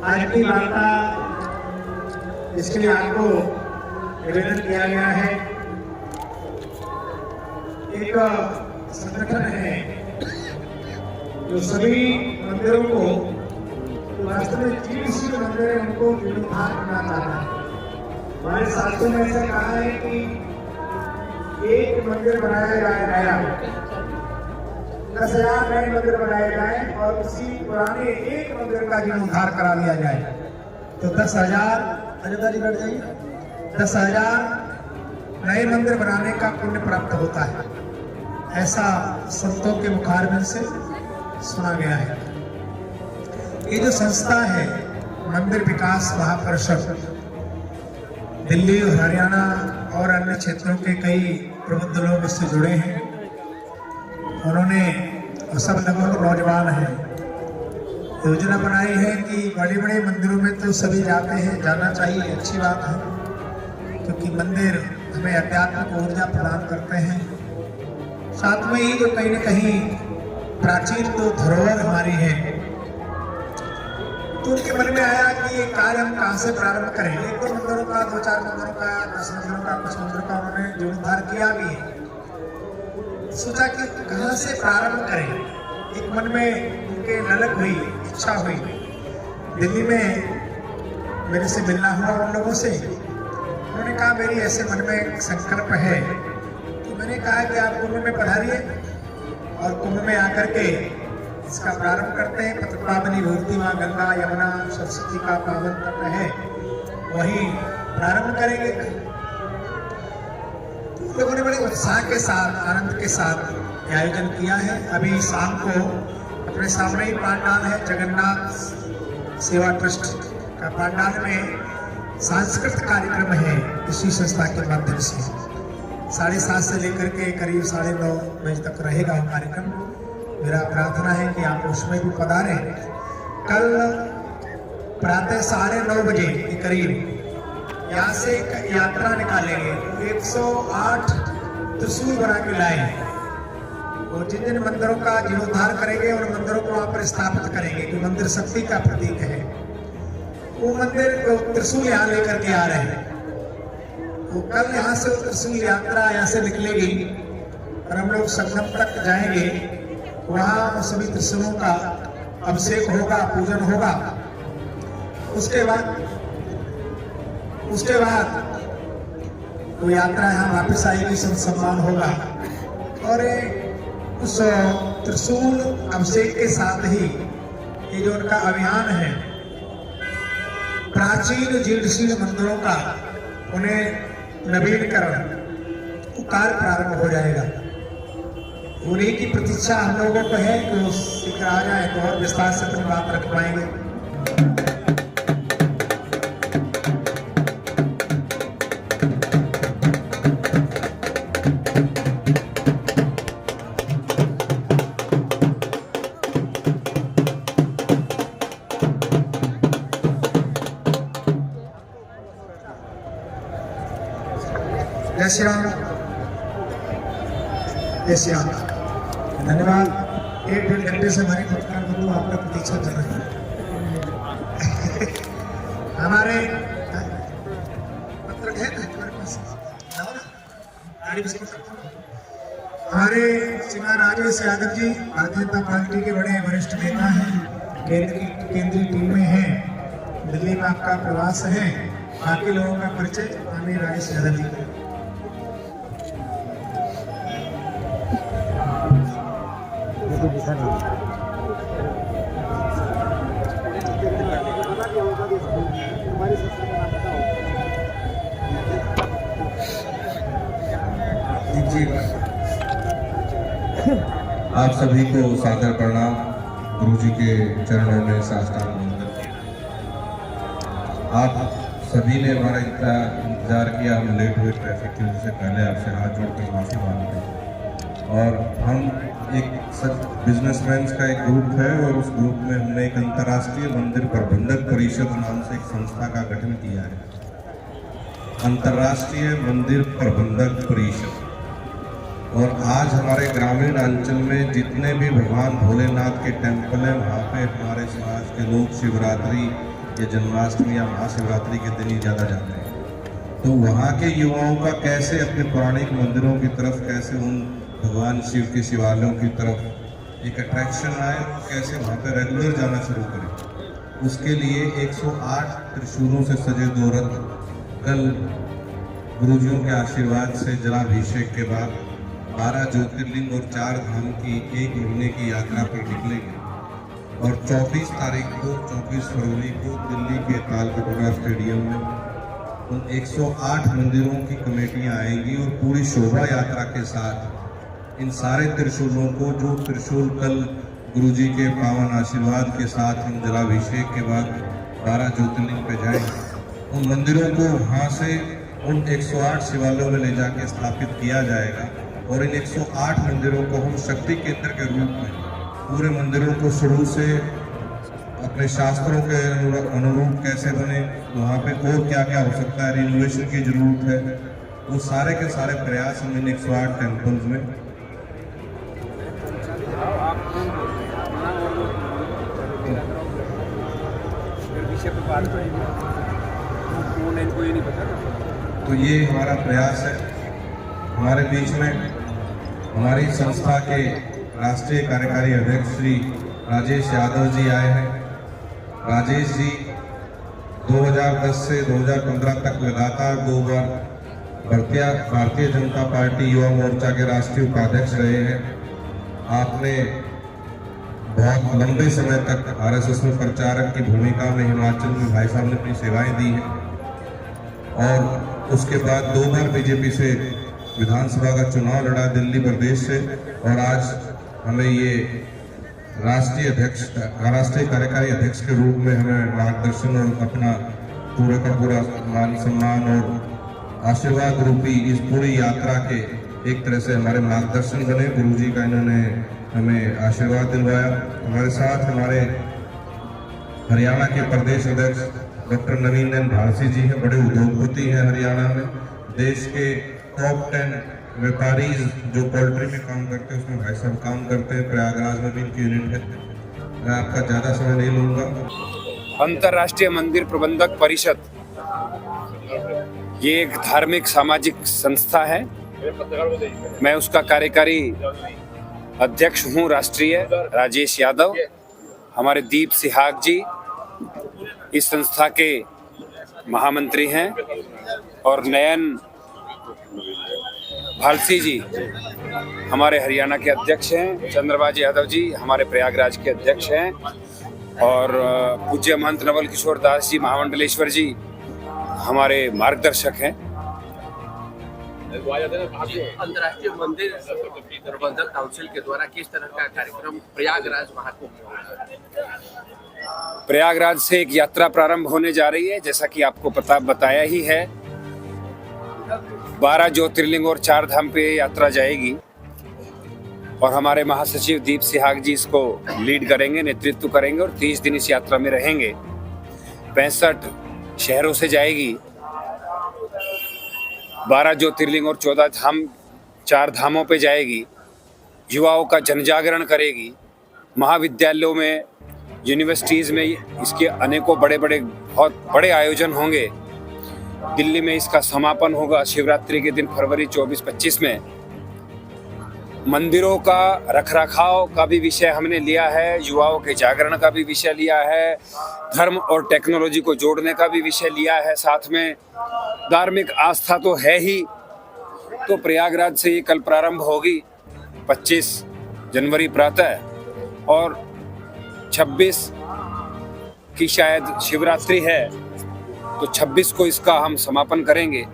आज की वार्ता इसके लिए आपको निवेदन किया गया है। एक संगठन है जो सभी मंदिरों को वास्तव में जीवशील मंदिर है उनको जीर्णोद्धार करना चाहता है। हमारे शास्त्रों में ऐसा कहा है कि एक मंदिर बनाया जाए नया, 10,000 नए मंदिर बनाए जाए और उसी पुराने एक मंदिर का जीर्णोद्धार करा दिया जाए तो 10,000 अयोध्या जी बैठ जाइए 10,000 नए मंदिर बनाने का पुण्य प्राप्त होता है। ऐसा संतों के मुखारबिंद से सुना गया है। ये जो संस्था है मंदिर विकास महापरिषद, दिल्ली और हरियाणा और अन्य क्षेत्रों के कई प्रबुद्ध लोग इससे जुड़े हैं। उन्होंने सब लगभग नौजवान हैं, योजना बनाई है कि बड़े बड़े मंदिरों में तो सभी जाते हैं, जाना चाहिए, अच्छी बात है, क्योंकि मंदिर हमें आध्यात्मिक ऊर्जा प्रदान करते हैं। साथ में ही जो कहीं न कहीं प्राचीन जो धरोहर हमारी है, तो उनके मन में आया कि ये कार्य हम कहाँ से प्रारंभ करें। एक दो मंदिरों का, 2-4 मंदिरों का, 10 मंदिरों का, कुछ मंदिरों का उन्होंने जीर्णोद्धार किया भी है। सोचा कि कहाँ से प्रारंभ करें। एक मन में उनके ललक हुई, इच्छा हुई। दिल्ली में मेरे से मिलना हुआ उन लोगों से। उन्होंने कहा मेरी ऐसे मन में संकल्प है। तो मैंने कहा कि आप कुंभ में पधारिए और कुंभ में आकर के इसका प्रारंभ करते हैं। पतितपावनी भूमि माँ गंगा यमुना सरस्वती का पावन तट है, वही प्रारंभ करेंगे। लोगों ने बड़े उत्साह के साथ, आनंद के साथ आयोजन किया है। अभी शाम को अपने सामने ही पांडाल है, जगन्नाथ सेवा ट्रस्ट का पांडाल में सांस्कृतिक कार्यक्रम है इसी संस्था के माध्यम से। 7:30 से लेकर के करीब 9:30 बजे तक रहेगा वो कार्यक्रम। मेरा प्रार्थना है कि आप उसमें भी पधारें। कल प्रातः 9:30 बजे के करीब यहाँ से एक यात्रा निकालेंगे। 108 त्रिशूल बना के लाए और जिन जिन मंदिरों का जीर्णोद्धार करेंगे उन मंदिरों को वहाँ पर स्थापित करेंगे कि मंदिर शक्ति का प्रतीक है। वो मंदिर त्रिशूल यहाँ लेकर के आ रहे हैं। तो कल यहाँ से त्रिशूल यात्रा यहाँ से निकलेगी और हम लोग संगम तक जाएंगे। वहाँ सभी त्रिशूलों का अभिषेक होगा, पूजन होगा। उसके बाद वो यात्रा यहाँ वापस आएगी, सम्मान होगा। और उस त्रिशूल अभिषेक के साथ ही ये जो उनका अभियान है प्राचीन जीर्णशील मंदिरों का उन्हें नवीनीकरण कार्य प्रारंभ हो जाएगा। उन्हीं की प्रतीक्षा हम लोगों को है कि वो शीघ्र आ जाए तो और विस्तार से अपनी बात रख पाएंगे। जय श्री राम, जय श्री राम। धन्यवाद। 1-1.5 घंटे से हमारे पत्रकार बंधु आपका प्रतीक्षा कर रहे हैं। हमारे पत्रक है हमारे पास, हमारे श्रीमान राजेश यादव जी भारतीय जनता पार्टी के बड़े वरिष्ठ नेता हैं, केंद्रीय टीम में हैं, दिल्ली में आपका प्रवास है। बाकी लोगों का परिचय माननीय राजेश यादव जी। आप सभी को सादर प्रणाम। गुरु जी के चरणों में साष्टांग वंदन। आप सभी ने हमारा इंतजार किया, हम लेट हुए ट्रैफिक की वजह से। पहले आपसे हाथ जोड़कर माफी मांगते हैं। और हम एक बिजनेसमैन का एक ग्रुप है और उस ग्रुप में हमने एक अंतर्राष्ट्रीय मंदिर प्रबंधक परिषद नाम से एक संस्था का गठन किया है। अंतर्राष्ट्रीय मंदिर प्रबंधक परिषद। और आज हमारे ग्रामीण अंचल में जितने भी भगवान भोलेनाथ के टेम्पल हैं वहाँ पे हमारे समाज के लोग शिवरात्रि या जन्माष्टमी या महाशिवरात्रि के दिन ही ज़्यादा जाते हैं। तो वहाँ के युवाओं का कैसे अपने पौराणिक मंदिरों की तरफ, कैसे उन भगवान शिव के शिवालयों की तरफ एक अट्रैक्शन आए, कैसे वहाँ पर रेगुलर जाना शुरू करें, उसके लिए 108 त्रिशूलों से सजे 2 रथ कल गुरुजियों के आशीर्वाद से जलाभिषेक के बाद 12 ज्योतिर्लिंग और 4 धाम की 1 महीने की यात्रा पर निकलेंगे और 24 तारीख को 24 फरवरी को दिल्ली के तालकटोरा स्टेडियम में उन 108 मंदिरों की कमेटियां आएंगी और पूरी शोभा यात्रा के साथ इन सारे त्रिशूलों को, जो त्रिशूल कल गुरुजी के पावन आशीर्वाद के साथ हम जलाभिषेक के बाद 12 ज्योतिर्लिंग पे जाएंगे, उन मंदिरों को वहाँ से उन 108 शिवालयों में ले जाके स्थापित किया जाएगा और इन 108 मंदिरों को हम शक्ति केंद्र के रूप में पूरे मंदिरों को शुरू से अपने शास्त्रों के अनुरूप कैसे बने, वहाँ पे और क्या क्या हो सकता है, रिनोवेशन की जरूरत है, वो सारे के सारे प्रयास हम इन 108 टेम्पल्स में तो ये हमारा प्रयास है। हमारे बीच में हमारी संस्था के राष्ट्रीय कार्यकारी अध्यक्ष श्री राजेश यादव जी आए हैं। राजेश जी 2010 से 2015 तक लगातार 2 बार भारतीय जनता पार्टी युवा मोर्चा के राष्ट्रीय उपाध्यक्ष रहे हैं। आपने बहुत लंबे समय तक आरएसएस में प्रचारक की भूमिका में हिमाचल में भाई साहब ने अपनी सेवाएं दी हैं और उसके बाद 2 बार बीजेपी से विधानसभा का चुनाव लड़ा दिल्ली प्रदेश से और आज हमें ये राष्ट्रीय कार्यकारी अध्यक्ष के रूप में हमें मार्गदर्शन और अपना पूरे का पूरा मान सम्मान और आशीर्वाद रूपी इस पूरी यात्रा के एक तरह से हमारे मार्गदर्शन बने। गुरुजी का इन्होंने हमें आशीर्वाद दिलवाया। हमारे साथ हमारे हरियाणा के प्रदेश अध्यक्ष डॉक्टर नवीन नैन भारसी जी हैं, बड़े उद्योगपति हैं हरियाणा में, देश के टॉप 10 व्यापारी जो पोल्ट्री में काम करते हैं उसमें भाई साहब काम करते हैं। प्रयागराज में भी इनकी यूनिट है। मैं आपका ज़्यादा समय नहीं लूँगा। अंतर्राष्ट्रीय मंदिर प्रबंधक परिषद ये एक धार्मिक सामाजिक संस्था है। मैं उसका कार्यकारी अध्यक्ष हूँ राष्ट्रीय, राजेश यादव। हमारे दीप सिहाग जी इस संस्था के महामंत्री हैं और नयन भारसी जी हमारे हरियाणा के अध्यक्ष हैं। चंद्रबाज यादव जी हमारे प्रयागराज के अध्यक्ष हैं और पूज्य महंत नवल किशोर दास जी महामंडलेश्वर जी हमारे मार्गदर्शक हैं। अंतर्राष्ट्रीय मंदिर प्रबंधक काउंसिल के द्वारा किस तरह का कार्यक्रम प्रयागराज महाकुंभ में होगा? प्रयागराज से एक यात्रा प्रारंभ होने जा रही है, जैसा कि आपको बताया ही है। 12 ज्योतिर्लिंग और 4 धाम पे यात्रा जाएगी और हमारे महासचिव दीप सिहाग जी इसको लीड करेंगे, नेतृत्व करेंगे और 30 दिन इस यात्रा में रहेंगे। 65 शहरों से जाएगी। 12 ज्योतिर्लिंग और 14 धाम 4 धामों पे जाएगी। युवाओं का जनजागरण करेगी। महाविद्यालयों में, यूनिवर्सिटीज़ में इसके अनेकों बहुत बड़े आयोजन होंगे। दिल्ली में इसका समापन होगा शिवरात्रि के दिन फरवरी 24-25 में। मंदिरों का रखरखाव का भी विषय हमने लिया है, युवाओं के जागरण का भी विषय लिया है, धर्म और टेक्नोलॉजी को जोड़ने का भी विषय लिया है। साथ में धार्मिक आस्था तो है ही, तो प्रयागराज से ये कल प्रारंभ होगी 25 जनवरी प्रातः और 26 की शायद शिवरात्रि है, तो 26 को इसका हम समापन करेंगे।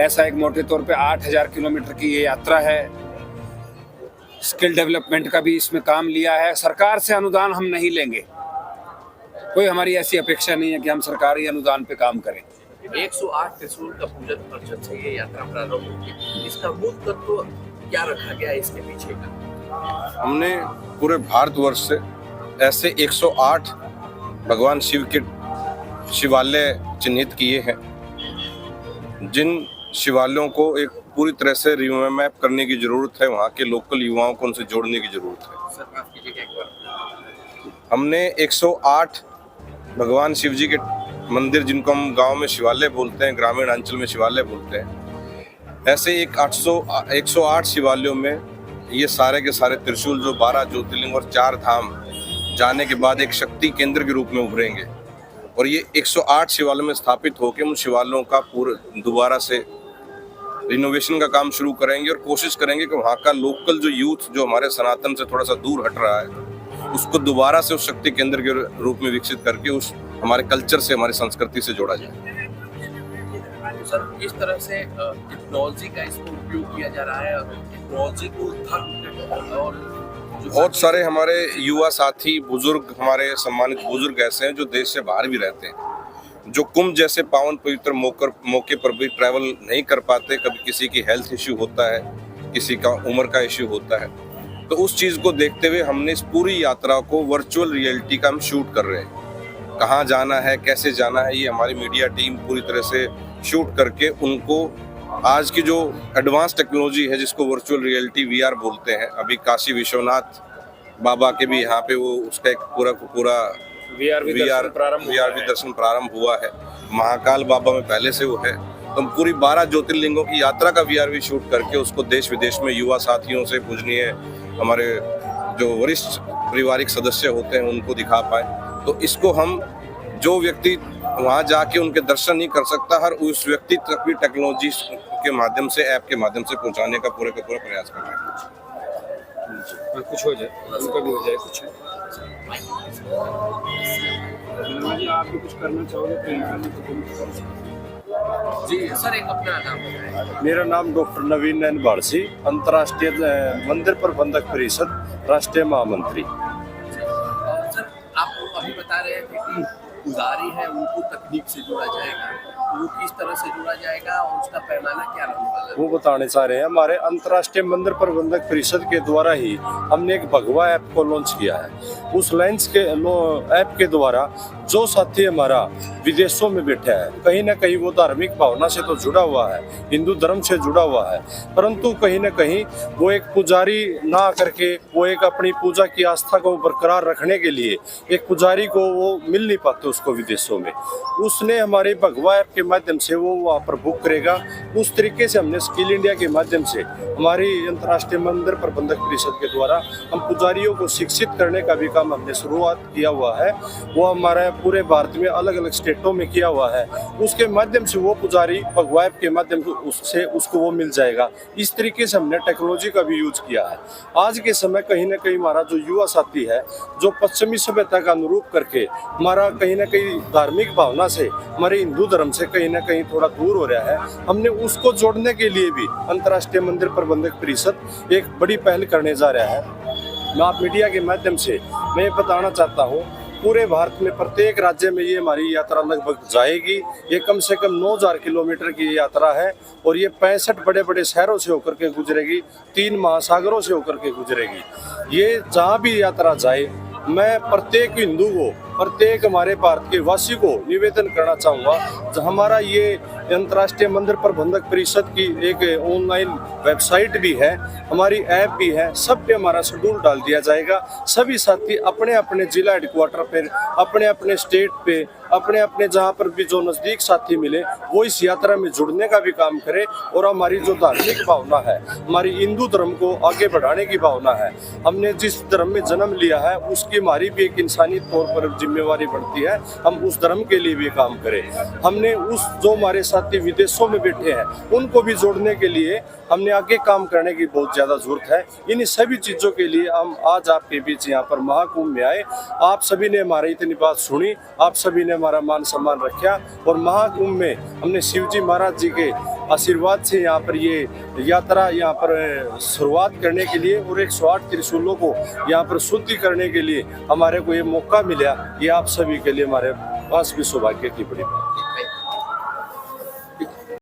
ऐसा एक मोटे तौर पे 8000 किलोमीटर की ये यात्रा है। स्किल डेवलपमेंट का भी इसमें काम लिया है। सरकार से अनुदान हम नहीं लेंगे, कोई हमारी ऐसी अपेक्षा नहीं है कि हम सरकारी अनुदान पे काम करें। 108 त्रिशूल का पूजन अर्चन से ये यात्रा प्रारंभ होगी। इसका मूल तत्व क्या रखा गया है इसके पीछे का? हमने पूरे भारतवर्ष से ऐसे 108 भगवान शिव के शिवालय चिन्हित किए हैं, जिन शिवालयों को एक पूरी तरह से रिमैप करने की जरूरत है। वहाँ के लोकल युवाओं को उनसे जोड़ने की जरूरत है। सर, माफ कीजिएगा एक बार। हमने 108 भगवान शिव जी के मंदिर, जिनको हम गांव में शिवालय बोलते हैं, ग्रामीण अंचल में शिवालय बोलते हैं, ऐसे एक 108 शिवालयों में ये सारे के सारे त्रिशूल जो 12 ज्योतिर्लिंग और 4 धाम जाने के बाद एक शक्ति केंद्र के रूप में उभरेंगे। और ये 108 शिवालयों में स्थापित होकर उन शिवालयों का पूरा दोबारा से रिनोवेशन का काम शुरू करेंगे और कोशिश करेंगे कि वहाँ का लोकल जो यूथ जो हमारे सनातन से थोड़ा सा दूर हट रहा है, उसको दोबारा से उस शक्ति केंद्र के रूप में विकसित करके उस हमारे कल्चर से, हमारी संस्कृति से जोड़ा जाए। सर, किस तरह से टेक्नोलॉजी का इसको उपयोग किया जा रहा है और टेक्नोलॉजी को धर्म और बहुत सारे हमारे युवा साथी, बुजुर्ग, हमारे सम्मानित बुजुर्ग ऐसे हैं जो देश से बाहर भी रहते हैं, जो कुंभ जैसे पावन पवित्र मौके पर भी ट्रैवल नहीं कर पाते। कभी किसी की हेल्थ इश्यू होता है, किसी का उम्र का इश्यू होता है, तो उस चीज़ को देखते हुए हमने इस पूरी यात्रा को वर्चुअल रियलिटी का हम शूट कर रहे हैं। कहाँ जाना है, कैसे जाना है, ये हमारी मीडिया टीम पूरी तरह से शूट करके उनको आज की जो एडवांस टेक्नोलॉजी है, जिसको वर्चुअल रियलिटी VR बोलते हैं, अभी काशी विश्वनाथ बाबा के भी यहाँ पे वो उसका एक पूरा VR भी दर्शन प्रारंभ हुआ है। महाकाल बाबा में पहले से वो है। तो हम पूरी 12 ज्योतिर्लिंगों की यात्रा का VR भी शूट करके उसको देश विदेश में युवा साथियों से, पूजनीय हमारे जो वरिष्ठ पारिवारिक सदस्य होते हैं, उनको दिखा पाए। तो इसको हम, जो व्यक्ति वहाँ जाके उनके दर्शन नहीं कर सकता, हर उस व्यक्ति तक भी टेक्नोलॉजी के माध्यम से, ऐप के माध्यम से पहुँचाने का पूरा प्रयास कर रहे हैं। कुछ हो जाए, उनका भी हो जाए कुछ। आप भी कुछ करना चाहोगे जी सर, एक अपना नाम बताएं। मेरा नाम डॉक्टर नवीन नैन बाड़सी, अंतर्राष्ट्रीय मंदिर प्रबंधक परिषद राष्ट्रीय महामंत्री। सर, आप अभी बता रहे थे कि पुजारी है उनको तकनीक से जोड़ा जाएगा, वो किस तरह से जोड़ा जाएगा और उसका पैमाना क्या रहने वाला है? वो बताने चाह रहे हैं। हमारे अंतर्राष्ट्रीय मंदिर प्रबंधक परिषद के द्वारा ही हमने एक भगवा ऐप को लॉन्च किया है। उस ऐप के द्वारा जो साथी हमारा विदेशों में बैठा है, कहीं ना कहीं वो धार्मिक भावना से तो जुड़ा हुआ है, हिंदू धर्म से जुड़ा हुआ है, परंतु कहीं ना कहीं वो एक पुजारी ना करके, वो एक अपनी पूजा की आस्था को बरकरार रखने के लिए एक पुजारी को वो मिल नहीं पाते उसको विदेशों में। उसने हमारे भगवा ऐप के माध्यम से वो वहाँ पर बुक करेगा। उस तरीके से हमने स्किल इंडिया के माध्यम से हमारी अंतर्राष्ट्रीय मंदिर प्रबंधक परिषद के द्वारा हम पुजारियों को शिक्षित करने का भी काम हमने शुरुआत किया हुआ है। वो हमारे पूरे भारत में अलग अलग स्टेटों में किया हुआ है। उसके माध्यम से वो पुजारी भगवा ऐप के माध्यम से उसको वो मिल जाएगा। इस तरीके से हमने टेक्नोलॉजी का भी यूज किया है। आज के समय कहीं ना कहीं हमारा जो युवा साथी है, जो पश्चिमी सभ्यता का अनुरूप करके हमारा कहीं ना कहीं धार्मिक भावना से, हमारे हिंदू धर्म से कहीं ना कहीं थोड़ा दूर हो रहा है, हमने उसको जोड़ने के लिए भी अंतर्राष्ट्रीय मंदिर प्रबंधक परिषद एक बड़ी पहल करने जा रहा है। मैं आप मीडिया के माध्यम से मैं ये बताना चाहता हूँ, पूरे भारत में प्रत्येक राज्य में ये हमारी यात्रा लगभग जाएगी। ये कम से कम 9000 किलोमीटर की यात्रा है और ये 65 बड़े बड़े शहरों से होकर के गुजरेगी, 3 महासागरों से होकर के गुजरेगी। ये जहाँ भी यात्रा जाए, मैं प्रत्येक हिंदू को, प्रत्येक हमारे भारत के वासी को निवेदन करना चाहूँगा, हमारा ये अंतर्राष्ट्रीय मंदिर प्रबंधक परिषद की एक ऑनलाइन वेबसाइट भी है, हमारी ऐप भी है, सब पे हमारा शेड्यूल डाल दिया जाएगा। सभी साथी अपने अपने जिला हेडक्वार्टर पर, अपने अपने स्टेट पे, अपने अपने जहाँ पर भी जो नज़दीक साथी मिले, वो इस यात्रा में जुड़ने का भी काम करे। और हमारी जो धार्मिक भावना है, हमारी हिंदू धर्म को आगे बढ़ाने की भावना है, हमने जिस धर्म में जन्म लिया है उसकी हमारी भी एक इंसानी तौर पर जिम्मेवारी बढ़ती है, हम उस धर्म के लिए भी काम करें। हमने उस जो हमारे साथी विदेशों में बैठे हैं उनको भी जोड़ने के लिए हमने आगे काम करने की बहुत ज़्यादा जरूरत है। इन सभी चीज़ों के लिए हम आज आपके बीच यहाँ पर महाकुंभ में आए। आप सभी ने हमारी इतनी बात सुनी, आप सभी ने हमारा मान सम्मान रखा और महाकुंभ में हमने शिवजी महाराज जी के आशीर्वाद से यहाँ पर ये यात्रा यहाँ पर शुरुआत करने के लिए और 108 त्रिशूलों को यहाँ पर शुद्धि करने के लिए हमारे को ये मौका मिला। ये आप सभी के लिए हमारे पास भी सौभाग्य की बड़ी बात है।